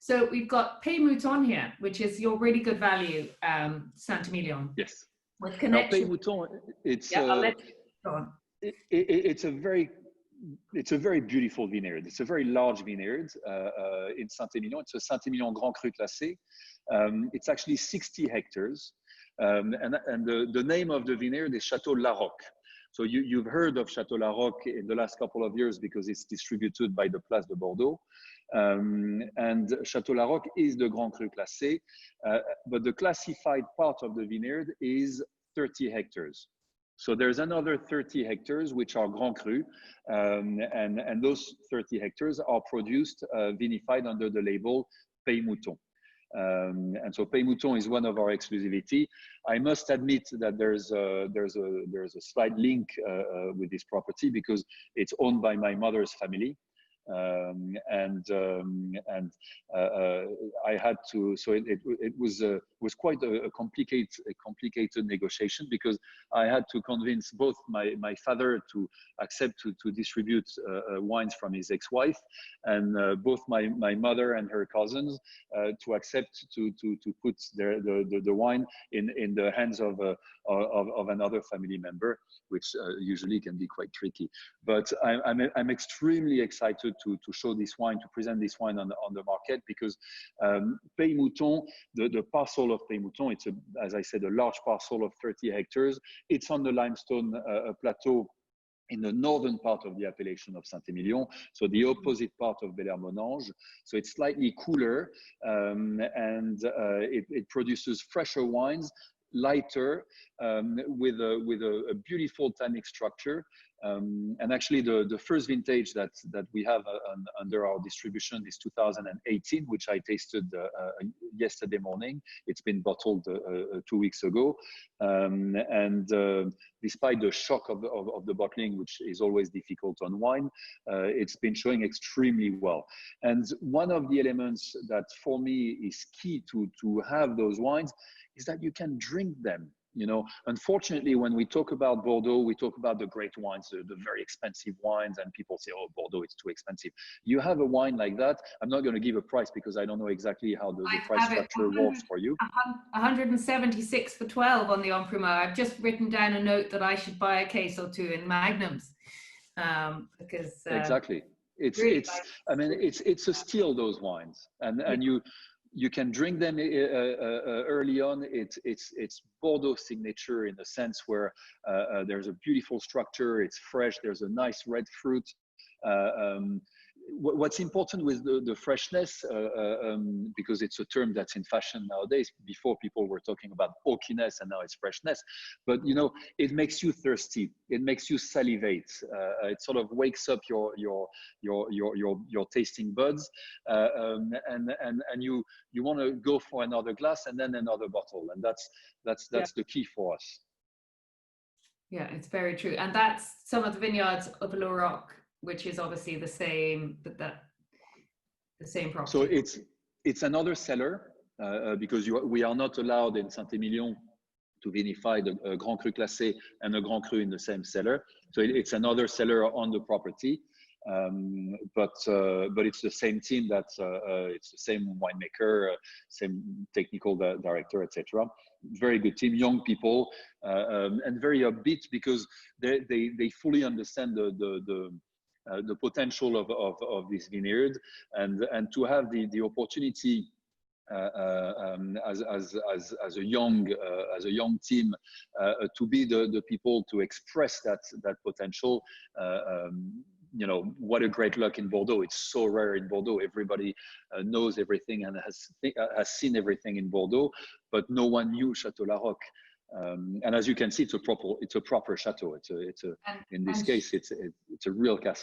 So we've got Peymouton here, which is your really good value, St Emilion. Yes. With connection. Now, Peymouton, it's I'll let you go on. It's a very beautiful vineyard. It's a very large vineyard in St Emilion. It's a St Emilion Grand Cru Classé. It's actually 60 hectares, and the name of the vineyard is Chateau Laroque. So you've heard of Chateau Laroque in the last couple of years because it's distributed by the Place de Bordeaux. And Chateau Laroque is the Grand Cru Classé, but the classified part of the vineyard is 30 hectares. So there's another 30 hectares which are Grand Cru, and those 30 hectares are produced, vinified under the label Peymouton. And so Peymouton is one of our exclusivity. I must admit that there's a slight link with this property because it's owned by my mother's family. I had to, so it was quite a complicated negotiation because I had to convince both my father to accept to distribute wines from his ex-wife, and both my mother and her cousins to accept to put the wine in the hands of another family member, which usually can be quite tricky. But I'm extremely excited to show this wine, to present this wine on the market, because Peymouton, the parcel of Peymouton, it's as I said, a large parcel of 30 hectares. It's on the limestone plateau in the northern part of the appellation of St Emilion, so the opposite part of Bel-Air-Monange. So it's slightly cooler, and it produces fresher wines, lighter, with a beautiful tannic structure. And actually the first vintage that we have under our distribution is 2018, which I tasted yesterday morning. It's been bottled 2 weeks ago. Despite the shock of the bottling, which is always difficult on wine, it's been showing extremely well. And one of the elements that for me is key to have those wines is that you can drink them. You know, unfortunately, when we talk about Bordeaux, we talk about the great wines, the very expensive wines, and people say, oh, Bordeaux, it's too expensive. You have a wine like that. I'm not going to give a price because I don't know exactly how the price structure works for you. 176 for 12 on the En Primeur. I've just written down a note that I should buy a case or two in Magnums, because exactly. I mean, it's a steal, those wines, and you can drink them early on. It's Bordeaux signature in the sense where there's a beautiful structure, it's fresh, there's a nice red fruit. What's important with the freshness, because it's a term that's in fashion nowadays. Before, people were talking about oakiness, and now it's freshness. But you know, it makes you thirsty. It makes you salivate. It sort of wakes up your tasting buds, and you want to go for another glass and then another bottle, and that's the key for us. Yeah, it's very true, and that's some of the vineyards of Laroque, which is obviously the same, the same property. So it's another cellar, because we are not allowed in St Emilion to vinify a Grand Cru Classé and a Grand Cru in the same cellar. So it's another cellar on the property, but it's the same team. It's the same winemaker, same technical director, etc. Very good team, young people, and very upbeat because they fully understand the potential of this vineyard, and to have the opportunity as a young team to be the people to express that potential. You know, what a great luck in Bordeaux. It's so rare in Bordeaux. Everybody knows everything and has seen everything in Bordeaux, but no one knew Chateau Laroque. And as you can see, it's a proper chateau. In this case, it's a real castle.